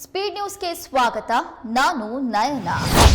Speed ನ್ಯೂಸ್ಗೆ ಸ್ವಾಗತ. ನಾನು ನಯನ.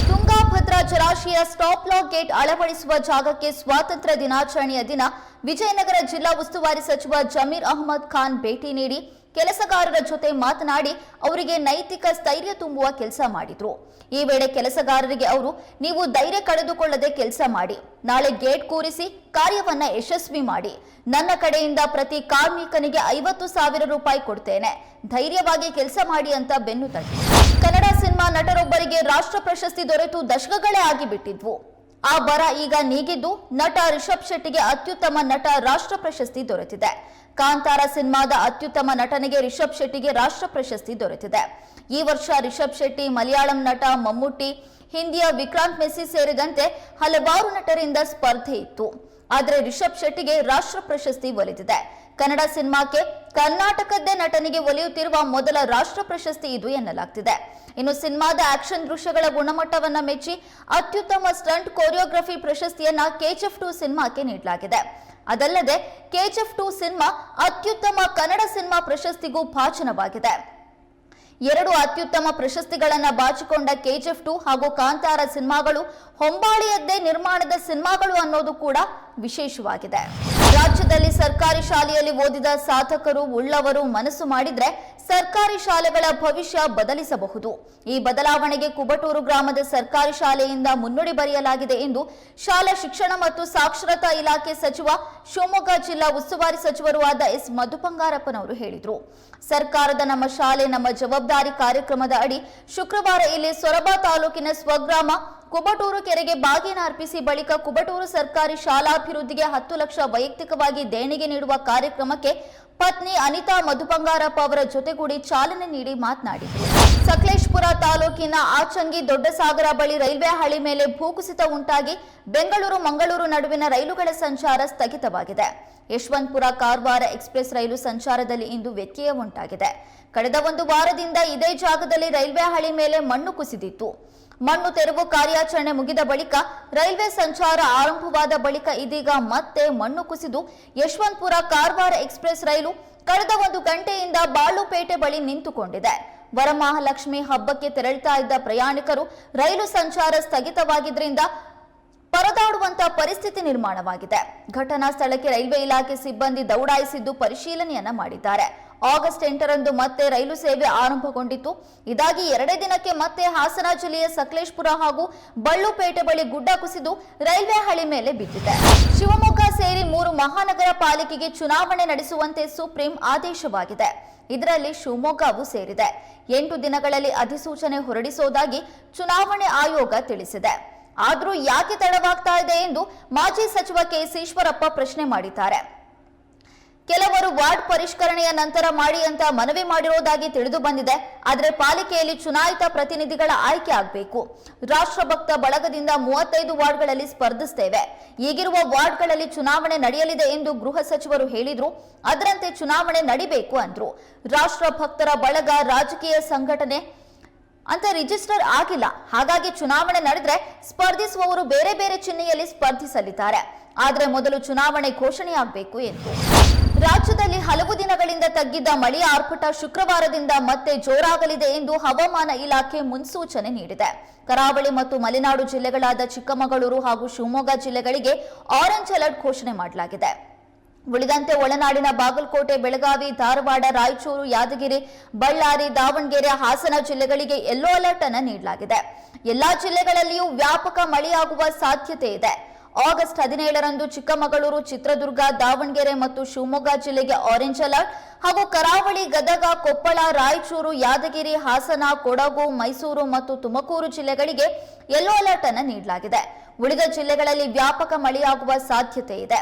ತುಂಗಾಭದ್ರಾ ಜಲಾಶಯ ಸ್ಟಾಪ್ ಲಾಕ್ ಗೇಟ್ ಅಳವಡಿಸುವ ಜಾಗಕ್ಕೆ ಸ್ವಾತಂತ್ರ್ಯ ದಿನಾಚರಣೆಯ ದಿನ ವಿಜಯನಗರ ಜಿಲ್ಲಾ ಉಸ್ತುವಾರಿ ಸಚಿವ ಜಮೀರ್ ಅಹಮದ್ ಖಾನ್ ಭೇಟಿ ನೀಡಿ ಕೆಲಸಗಾರರ ಜೊತೆ ಮಾತನಾಡಿ ಅವರಿಗೆ ನೈತಿಕ ಸ್ಥೈರ್ಯ ತುಂಬುವ ಕೆಲಸ ಮಾಡಿದ್ರು. ಈ ವೇಳೆ ಕೆಲಸಗಾರರಿಗೆ ಅವರು, ನೀವು ಧೈರ್ಯ ಕಳೆದುಕೊಳ್ಳದೆ ಕೆಲಸ ಮಾಡಿ, ನಾಳೆ ಗೇಟ್ ಕೂರಿಸಿ ಕಾರ್ಯವನ್ನ ಯಶಸ್ವಿ ಮಾಡಿ, ನನ್ನ ಕಡೆಯಿಂದ ಪ್ರತಿ ಕಾರ್ಮಿಕನಿಗೆ 50,000 ರೂಪಾಯಿ ಕೊಡ್ತೇನೆ, ಧೈರ್ಯವಾಗಿ ಕೆಲಸ ಮಾಡಿ ಅಂತ ಬೆನ್ನು ತಟ್ಟಿ. ಕನ್ನಡ ಸಿನಿಮಾ ನಟರೊಬ್ಬರಿಗೆ ರಾಷ್ಟ್ರ ಪ್ರಶಸ್ತಿ ದೊರೆತು ದಶಕಗಳೇ ಆಗಿಬಿಟ್ಟಿದ್ವು. ಆ ಬರ ಈಗ ನೀಗಿದ್ದು ನಟ ರಿಷಬ್ ಶೆಟ್ಟಿಗೆ ಅತ್ಯುತ್ತಮ ನಟ ರಾಷ್ಟ್ರ ಪ್ರಶಸ್ತಿ ದೊರೆತಿದೆ. ಕಾಂತಾರ ಸಿನಿಮಾದ ಅತ್ಯುತ್ತಮ ನಟನೆಗೆ ರಿಷಬ್ ಶೆಟ್ಟಿಗೆ ರಾಷ್ಟ್ರ ಪ್ರಶಸ್ತಿ ದೊರೆತಿದೆ. ಈ ವರ್ಷ ರಿಷಬ್ ಶೆಟ್ಟಿ, ಮಲಯಾಳಂ ನಟ ಮಮ್ಮೂಟಿ, ಹಿಂದಿಯ ವಿಕ್ರಾಂತ್ ಮೆಸ್ಸಿ ಸೇರಿದಂತೆ ಹಲವಾರು ನಟರಿಂದ ಸ್ಪರ್ಧೆ ಇತ್ತು. ಆದರೆ ರಿಷಬ್ ಶೆಟ್ಟಿಗೆ ರಾಷ್ಟ್ರ ಪ್ರಶಸ್ತಿ ಒಲಿದಿದೆ. ಕನ್ನಡ ಸಿನಿಮಾಕ್ಕೆ ಕರ್ನಾಟಕದ್ದೇ ನಟನಿಗೆ ಒಲಿಯುತ್ತಿರುವ ಮೊದಲ ರಾಷ್ಟ್ರ ಪ್ರಶಸ್ತಿ ಇದು ಎನ್ನಲಾಗ್ತಿದೆ. ಇನ್ನು ಸಿನಿಮಾದ ಆಕ್ಷನ್ ದೃಶ್ಯಗಳ ಗುಣಮಟ್ಟವನ್ನ ಮೆಚ್ಚಿ ಅತ್ಯುತ್ತಮ ಸ್ಟಂಟ್ ಕೊರಿಯೋಗ್ರಫಿ ಪ್ರಶಸ್ತಿಯನ್ನ KGF 2 ಸಿನಿಮಾಕ್ಕೆ ನೀಡಲಾಗಿದೆ. ಅದಲ್ಲದೆ KGF 2 ಸಿನಿಮಾ ಅತ್ಯುತ್ತಮ ಕನ್ನಡ ಸಿನಿಮಾ ಪ್ರಶಸ್ತಿಗೂ ಭಾಜನವಾಗಿದೆ. 2 ಅತ್ಯುತ್ತಮ ಪ್ರಶಸ್ತಿಗಳನ್ನ ಬಾಚಿಕೊಂಡ KGF 2 ಹಾಗೂ ಕಾಂತಾರ ಸಿನಿಮಾಗಳು ಹೊಂಬಾಳಿಯದ್ದೇ ನಿರ್ಮಾಣದ ಸಿನಿಮಾಗಳು ಅನ್ನೋದು ಕೂಡ ವಿಶೇಷವಾಗಿದೆ. ರಾಜ್ಯದಲ್ಲಿ ಸರ್ಕಾರಿ ಶಾಲೆಯಲ್ಲಿ ಓದಿದ ಸಾಧಕರು ಉಳ್ಳವರು ಮನಸ್ಸು ಮಾಡಿದ್ರೆ ಸರ್ಕಾರಿ ಶಾಲೆಗಳ ಭವಿಷ್ಯ ಬದಲಿಸಬಹುದು. ಈ ಬದಲಾವಣೆಗೆ ಕುಬಟೂರು ಗ್ರಾಮದ ಸರ್ಕಾರಿ ಶಾಲೆಯಿಂದ ಮುನ್ನುಡಿ ಬರೆಯಲಾಗಿದೆ ಎಂದು ಶಾಲಾ ಶಿಕ್ಷಣ ಮತ್ತು ಸಾಕ್ಷರತಾ ಇಲಾಖೆ ಸಚಿವ, ಶಿವಮೊಗ್ಗ ಜಿಲ್ಲಾ ಉಸ್ತುವಾರಿ ಸಚಿವರೂ ಆದ ಎಸ್ ಮಧುಬಂಗಾರಪ್ಪನವರು ಹೇಳಿದರು. ಸರ್ಕಾರದ ನಮ್ಮ ಶಾಲೆ ನಮ್ಮ ಜವಾಬ್ದಾರಿ ಕಾರ್ಯಕ್ರಮದ ಅಡಿ ಶುಕ್ರವಾರ ಇಲ್ಲಿ ಸೊರಬ ತಾಲೂಕಿನ ಸ್ವಗ್ರಾಮ ಕುಬಟೂರು ಕೆರೆಗೆ ಬಾಗಿನ ಅರ್ಪಿಸಿ ಬಳಿಕ ಕುಬಟೂರು ಸರ್ಕಾರಿ ಶಾಲಾಭಿವೃದ್ಧಿಗೆ 10 ಲಕ್ಷ ವೈಯಕ್ತಿಕವಾಗಿ ದೇಣಿಗೆ ನೀಡುವ ಕಾರ್ಯಕ್ರಮಕ್ಕೆ ಪತ್ನಿ ಅನಿತಾ ಮಧುಬಂಗಾರಪ್ಪ ಅವರ ಜೊತೆಗೂಡಿ ಚಾಲನೆ ನೀಡಿ ಮಾತನಾಡಿದರು. ಸಕಲೇಶಪುರ ತಾಲೂಕಿನ ಆಚಂಗಿ ದೊಡ್ಡಸಾಗರ ಬಳಿ ರೈಲ್ವೆ ಹಳಿ ಮೇಲೆ ಭೂಕುಸಿತ ಉಂಟಾಗಿ ಬೆಂಗಳೂರು ಮಂಗಳೂರು ನಡುವಿನ ರೈಲುಗಳ ಸಂಚಾರ ಸ್ಥಗಿತವಾಗಿದೆ. ಯಶವಂತಪುರ ಕಾರವಾರ ಎಕ್ಸ್ಪ್ರೆಸ್ ರೈಲು ಸಂಚಾರದಲ್ಲಿ ಇಂದು ವ್ಯತ್ಯಯ ಉಂಟಾಗಿದೆ. ಕಳೆದ 1 ವಾರದಿಂದ ಇದೇ ಜಾಗದಲ್ಲಿ ರೈಲ್ವೆ ಹಳಿ ಮೇಲೆ ಮಣ್ಣು ಕುಸಿದಿತ್ತು. ಮಣ್ಣು ತೆರವು ಕಾರ್ಯಾಚರಣೆ ಮುಗಿದ ಬಳಿಕ ರೈಲ್ವೆ ಸಂಚಾರ ಆರಂಭವಾದ ಬಳಿಕ ಇದೀಗ ಮತ್ತೆ ಮಣ್ಣು ಕುಸಿದು ಯಶವಂತಪುರ ಕಾರವಾರ ಎಕ್ಸ್ಪ್ರೆಸ್ ರೈಲು ಕಳೆದ 1 ಗಂಟೆಯಿಂದ ಬಾಳುಪೇಟೆ ಬಳಿ ನಿಂತುಕೊಂಡಿದೆ. ವರಮಹಾಲಕ್ಷ್ಮಿ ಹಬ್ಬಕ್ಕೆ ತೆರಳುತ್ತಾ ಇದ್ದ ಪ್ರಯಾಣಿಕರು ರೈಲು ಸಂಚಾರ ಸ್ಥಗಿತವಾಗಿದ್ದರಿಂದ ಪರದಾಡುವಂತ ಪರಿಸ್ಥಿತಿ ನಿರ್ಮಾಣವಾಗಿದೆ. ಘಟನಾ ಸ್ಥಳಕ್ಕೆ ರೈಲ್ವೆ ಇಲಾಖೆ ಸಿಬ್ಬಂದಿ ದೌಡಾಯಿಸಿದ್ದು ಪರಿಶೀಲನೆಯನ್ನ ಮಾಡಿದ್ದಾರೆ. ಆಗಸ್ಟ್ 8ರಂದು ಮತ್ತೆ ರೈಲು ಸೇವೆ ಆರಂಭಗೊಂಡಿತ್ತು. ಇದಾಗಿ 2 ದಿನಕ್ಕೆ ಮತ್ತೆ ಹಾಸನ ಜಿಲ್ಲೆಯ ಸಕಲೇಶಪುರ ಹಾಗೂ ಬಳ್ಳುಪೇಟೆ ಬಳಿ ಗುಡ್ಡ ಕುಸಿದು ರೈಲ್ವೆ ಹಳಿ ಮೇಲೆ ಬಿದ್ದಿದೆ. ಶಿವಮೊಗ್ಗ ಸೇರಿ 3 ಮಹಾನಗರ ಪಾಲಿಕೆಗೆ ಚುನಾವಣೆ ನಡೆಸುವಂತೆ ಸುಪ್ರೀಂ ಆದೇಶವಾಗಿದೆ. ಇದರಲ್ಲಿ ಶಿವಮೊಗ್ಗವೂ ಸೇರಿದೆ. 8 ದಿನಗಳಲ್ಲಿ ಅಧಿಸೂಚನೆ ಹೊರಡಿಸುವುದಾಗಿ ಚುನಾವಣೆ ಆಯೋಗ ತಿಳಿಸಿದೆ. ಆದರೂ ಯಾಕೆ ತಡವಾಗ್ತಾ ಇದೆ ಎಂದು ಮಾಜಿ ಸಚಿವ KC ಈಶ್ವರಪ್ಪ ಪ್ರಶ್ನೆ ಮಾಡಿದ್ದಾರೆ. ಕೆಲವರು ವಾರ್ಡ್ ಪರಿಷ್ಕರಣೆಯ ನಂತರ ಮಾಡಿ ಅಂತ ಮನವಿ ಮಾಡಿರುವುದಾಗಿ ತಿಳಿದು ಬಂದಿದೆ. ಆದರೆ ಪಾಲಿಕೆಯಲ್ಲಿ ಚುನಾಯಿತ ಪ್ರತಿನಿಧಿಗಳ ಆಯ್ಕೆ ಆಗಬೇಕು. ರಾಷ್ಟ್ರಭಕ್ತ ಬಳಗದಿಂದ 35 ವಾರ್ಡ್ಗಳಲ್ಲಿ ಸ್ಪರ್ಧಿಸುತ್ತೇವೆ. ಈಗಿರುವ ವಾರ್ಡ್ಗಳಲ್ಲಿ ಚುನಾವಣೆ ನಡೆಯಲಿದೆ ಎಂದು ಗೃಹ ಸಚಿವರು ಹೇಳಿದ್ರು. ಅದರಂತೆ ಚುನಾವಣೆ ನಡಿಬೇಕು ಅಂದ್ರು. ರಾಷ್ಟ್ರಭಕ್ತರ ಬಳಗ ರಾಜಕೀಯ ಸಂಘಟನೆ ಅಂತ ರಿಜಿಸ್ಟರ್ ಆಗಿಲ್ಲ. ಹಾಗಾಗಿ ಚುನಾವಣೆ ನಡೆದ್ರೆ ಸ್ಪರ್ಧಿಸುವವರು ಬೇರೆ ಬೇರೆ ಚಿಹ್ನೆಯಲ್ಲಿ ಸ್ಪರ್ಧಿಸಲಿದ್ದಾರೆ. ಆದರೆ ಮೊದಲು ಚುನಾವಣೆ ಘೋಷಣೆಯಾಗಬೇಕು ಎಂದು. ರಾಜ್ಯದಲ್ಲಿ ಹಲವು ದಿನಗಳಿಂದ ತಗ್ಗಿದ್ದ ಮಳೆಯ ಆರ್ಭಟ ಶುಕ್ರವಾರದಿಂದ ಮತ್ತೆ ಜೋರಾಗಲಿದೆ ಎಂದು ಹವಾಮಾನ ಇಲಾಖೆ ಮುನ್ಸೂಚನೆ ನೀಡಿದೆ. ಕರಾವಳಿ ಮತ್ತು ಮಲೆನಾಡು ಜಿಲ್ಲೆಗಳಾದ ಚಿಕ್ಕಮಗಳೂರು ಹಾಗೂ ಶಿವಮೊಗ್ಗ ಜಿಲ್ಲೆಗಳಿಗೆ ಆರೆಂಜ್ ಅಲರ್ಟ್ ಘೋಷಣೆ ಮಾಡಲಾಗಿದೆ. ಉಳಿದಂತೆ ಒಳನಾಡಿನ ಬಾಗಲಕೋಟೆ, ಬೆಳಗಾವಿ, ಧಾರವಾಡ, ರಾಯಚೂರು, ಯಾದಗಿರಿ, ಬಳ್ಳಾರಿ, ದಾವಣಗೆರೆ, ಹಾಸನ ಜಿಲ್ಲೆಗಳಿಗೆ ಯೆಲ್ಲೋ ಅಲರ್ಟ್ ಅನ್ನು ನೀಡಲಾಗಿದೆ. ಎಲ್ಲಾ ಜಿಲ್ಲೆಗಳಲ್ಲಿಯೂ ವ್ಯಾಪಕ ಮಳೆಯಾಗುವ ಸಾಧ್ಯತೆ ಇದೆ. ಆಗಸ್ಟ್ 17ರಂದು ಚಿಕ್ಕಮಗಳೂರು, ಚಿತ್ರದುರ್ಗ, ದಾವಣಗೆರೆ ಮತ್ತು ಶಿವಮೊಗ್ಗ ಜಿಲ್ಲೆಗೆ ಆರೆಂಜ್ ಅಲರ್ಟ್ ಹಾಗೂ ಕರಾವಳಿ, ಗದಗ, ಕೊಪ್ಪಳ, ರಾಯಚೂರು, ಯಾದಗಿರಿ, ಹಾಸನ, ಕೊಡಗು, ಮೈಸೂರು ಮತ್ತು ತುಮಕೂರು ಜಿಲ್ಲೆಗಳಿಗೆ ಯೆಲ್ಲೋ ಅಲರ್ಟ್ ಅನ್ನು ನೀಡಲಾಗಿದೆ. ಉಳಿದ ಜಿಲ್ಲೆಗಳಲ್ಲಿ ವ್ಯಾಪಕ ಮಳೆಯಾಗುವ ಸಾಧ್ಯತೆ ಇದೆ.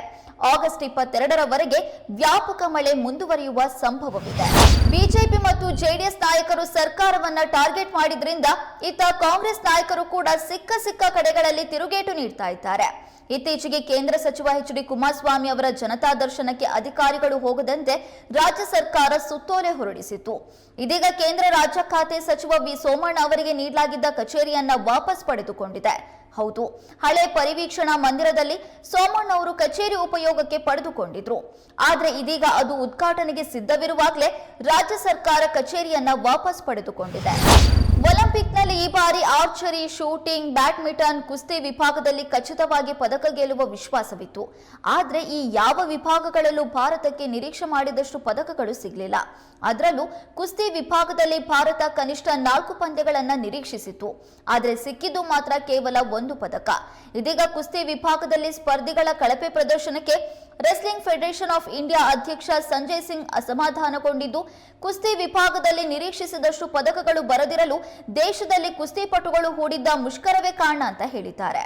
ಆಗಸ್ಟ್ 22ರವರೆಗೆ ವ್ಯಾಪಕ ಮಳೆ ಮುಂದುವರಿಯುವ ಸಂಭವವಿದೆ. ಬಿಜೆಪಿ ಮತ್ತು ಜೆಡಿಎಸ್ ನಾಯಕರು ಸರ್ಕಾರವನ್ನ ಟಾರ್ಗೆಟ್ ಮಾಡಿದ್ರಿಂದ ಇತ್ತ ಕಾಂಗ್ರೆಸ್ ನಾಯಕರು ಕೂಡ ಸಿಕ್ಕ ಕಡೆಗಳಲ್ಲಿ ತಿರುಗೇಟು ನೀಡ್ತಾ ಇದ್ದಾರೆ. ಇತ್ತೀಚೆಗೆ ಕೇಂದ್ರ ಸಚಿವ HD ಕುಮಾರಸ್ವಾಮಿ ಅವರ ಜನತಾ ದರ್ಶನಕ್ಕೆ ಅಧಿಕಾರಿಗಳು ಹೋಗದಂತೆ ರಾಜ್ಯ ಸರ್ಕಾರ ಸುತ್ತೋಲೆ ಹೊರಡಿಸಿತ್ತು. ಇದೀಗ ಕೇಂದ್ರ ರಾಜ್ಯ ಖಾತೆ ಸಚಿವ ವಿ ಸೋಮಣ್ಣ ಅವರಿಗೆ ನೀಡಲಾಗಿದ್ದ ಕಚೇರಿಯನ್ನ ವಾಪಸ್ ಪಡೆದುಕೊಂಡಿದೆ. ಹೌದು, ಹಳೆ ಪರಿವೀಕ್ಷಣಾ ಮಂದಿರದಲ್ಲಿ ಸೋಮಣ್ಣ ಅವರು ಕಚೇರಿ ಉಪಯೋಗಕ್ಕೆ ಪಡೆದುಕೊಂಡಿದ್ರು. ಆದ್ರೆ ಇದೀಗ ಅದು ಉದ್ಘಾಟನೆಗೆ ಸಿದ್ಧವಿರುವಾಗಲೇ ರಾಜ್ಯ ಸರ್ಕಾರ ಕಚೇರಿಯನ್ನ ವಾಪಸ್ ಪಡೆದುಕೊಂಡಿದೆ. ಒಲಿಂಪಿಕ್ನಲ್ಲಿ ಈ ಬಾರಿ ಆರ್ಚರಿ, ಶೂಟಿಂಗ್, ಬ್ಯಾಡ್ಮಿಂಟನ್, ಕುಸ್ತಿ ವಿಭಾಗದಲ್ಲಿ ಖಚಿತವಾಗಿ ಪದಕ ಗೆಲ್ಲುವ ವಿಶ್ವಾಸವಿತ್ತು. ಆದ್ರೆ ಈ ಯಾವ ವಿಭಾಗಗಳಲ್ಲೂ ಭಾರತಕ್ಕೆ ನಿರೀಕ್ಷೆ ಮಾಡಿದಷ್ಟು ಪದಕಗಳು ಸಿಗಲಿಲ್ಲ. ಅದರಲ್ಲೂ ಕುಸ್ತಿ ವಿಭಾಗದಲ್ಲಿ ಭಾರತ ಕನಿಷ್ಠ 4 ಪಂದ್ಯಗಳನ್ನ ನಿರೀಕ್ಷಿಸಿತ್ತು. ಆದ್ರೆ ಸಿಕ್ಕಿದ್ದು ಮಾತ್ರ ಕೇವಲ 1 ಪದಕ. ಇದೀಗ ಕುಸ್ತಿ ವಿಭಾಗದಲ್ಲಿ ಸ್ಪರ್ಧಿಗಳ ಕಳಪೆ ಪ್ರದರ್ಶನಕ್ಕೆ ರೆಸ್ಲಿಂಗ್ ಫೆಡರೇಷನ್ ಆಫ್ ಇಂಡಿಯಾ ಅಧ್ಯಕ್ಷ ಸಂಜಯ್ ಸಿಂಗ್ ಅಸಮಾಧಾನಗೊಂಡಿದ್ದು, ಕುಸ್ತಿ ವಿಭಾಗದಲ್ಲಿ ನಿರೀಕ್ಷಿಸಿದಷ್ಟು ಪದಕಗಳು ಬರದಿರಲು ದೇಶದಲ್ಲಿ ಕುಸ್ತಿಪಟುಗಳು ಹೂಡಿದ್ದ ಮುಷ್ಕರವೇ ಕಾರಣ ಅಂತ ಹೇಳಿದ್ದಾರೆ.